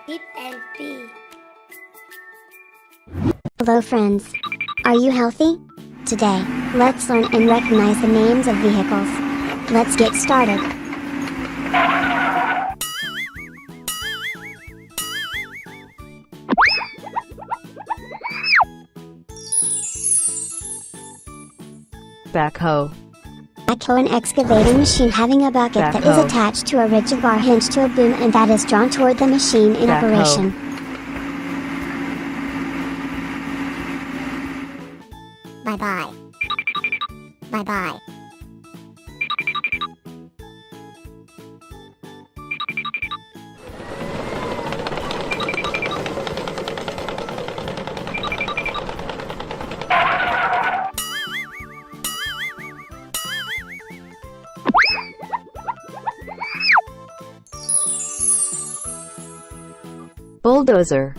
Tip and P. Hello friends. Are you healthy? Today, let's learn and recognize the names of vehicles. Let's get started. Backhoe. Backhoe, an excavating machine having a bucket that is Backhoe. attached to a rigid bar hinged to a boom and that is drawn toward the machine in Backhoe. operation. Bye-bye. Bye-bye. Bulldozer.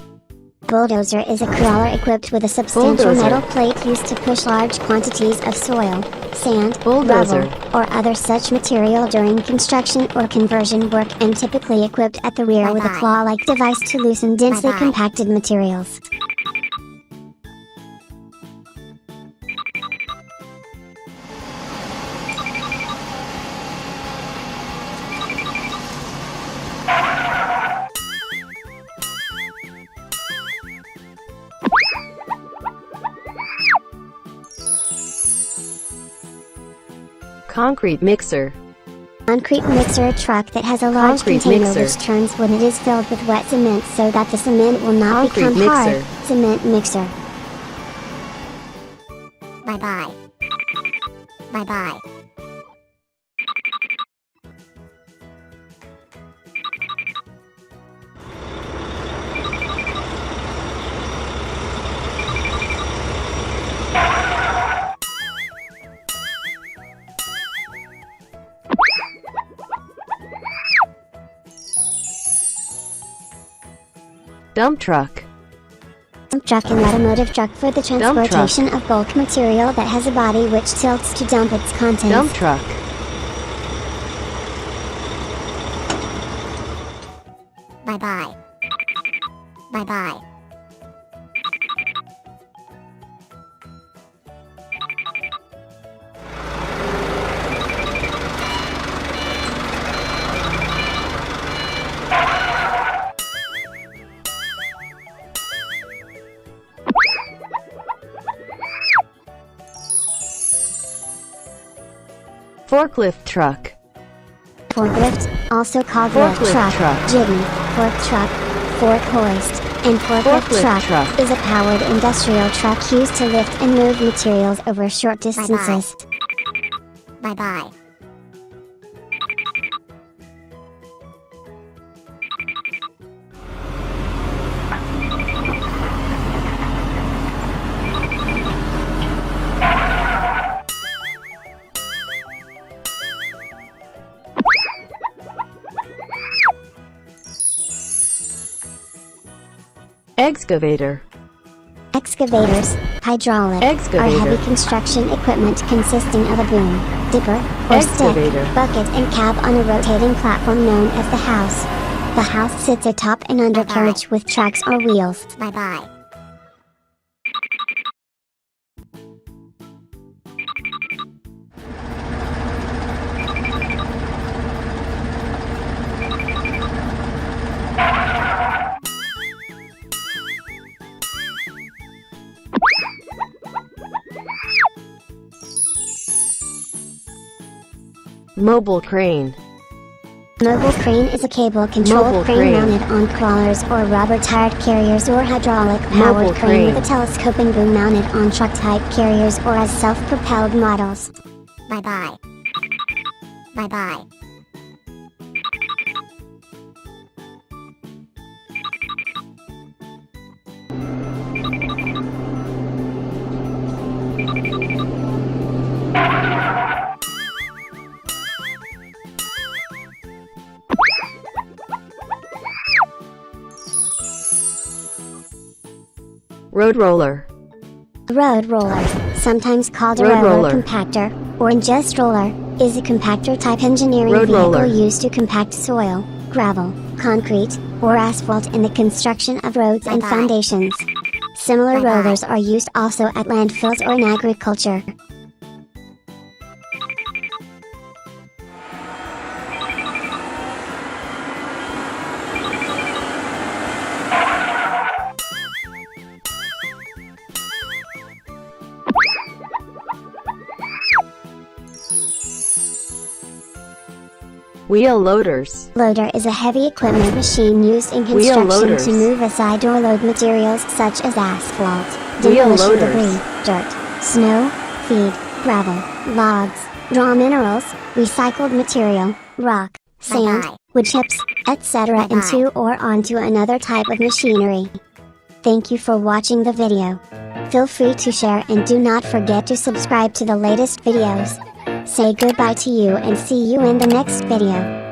Bulldozer is a crawler equipped with a substantial Bulldozer. metal plate used to push large quantities of soil, sand, Bulldozer. gravel, or other such material during construction or conversion work and typically equipped at the rear with a claw-like device to loosen densely compacted materials. Concrete mixer. Concrete mixer, a truck that has a large Concrete container mixer. which turns when it is filled with wet cement so that the cement will not Concrete become hard. mixer. Cement mixer. Bye-bye. Bye-bye. Dump truck. Dump truck, an automotive truck for the transportation of bulk material that has a body which tilts to dump its contents. Dump truck. Bye-bye. Bye-bye. Forklift truck. Forklift, also called Forklift lift truck, truck. jiggy, fork truck, fork hoist, and forklift truck, is a powered industrial truck used to lift and move materials over short distances. Bye-bye. Excavator. Excavators, hydraulic, Excavator. are heavy construction equipment consisting of a boom, dipper, or Excavator. stick, bucket and cab on a rotating platform known as the house. The house sits atop an undercarriage with tracks or wheels. Bye-bye. Mobile crane. Mobile crane is a cable-controlled Mobile crane crane. mounted on crawlers or rubber-tired carriers or hydraulic-powered Mobile crane with crane. a telescoping boom mounted on truck-type carriers or as self-propelled models. Bye-bye. Bye-bye. Road roller. Road roller, sometimes called a Road roller roller. compactor, or just roller, is a compactor-type engineering Road vehicle roller. used to compact soil, gravel, concrete, or asphalt in the construction of roads and foundations. Similar rollers are used also at landfills or in agriculture. Wheel loaders. Loader is a heavy equipment machine used in Wheel construction loaders. to move aside or load materials such as asphalt, Wheel demolition loaders. debris, dirt, snow, feed, gravel, logs, raw minerals, recycled material, rock, sand, wood chips, etc. into or onto another type of machinery. Thank you for watching the video. Feel free to share and do not forget to subscribe to the latest videos. Say goodbye to you and see you in the next video.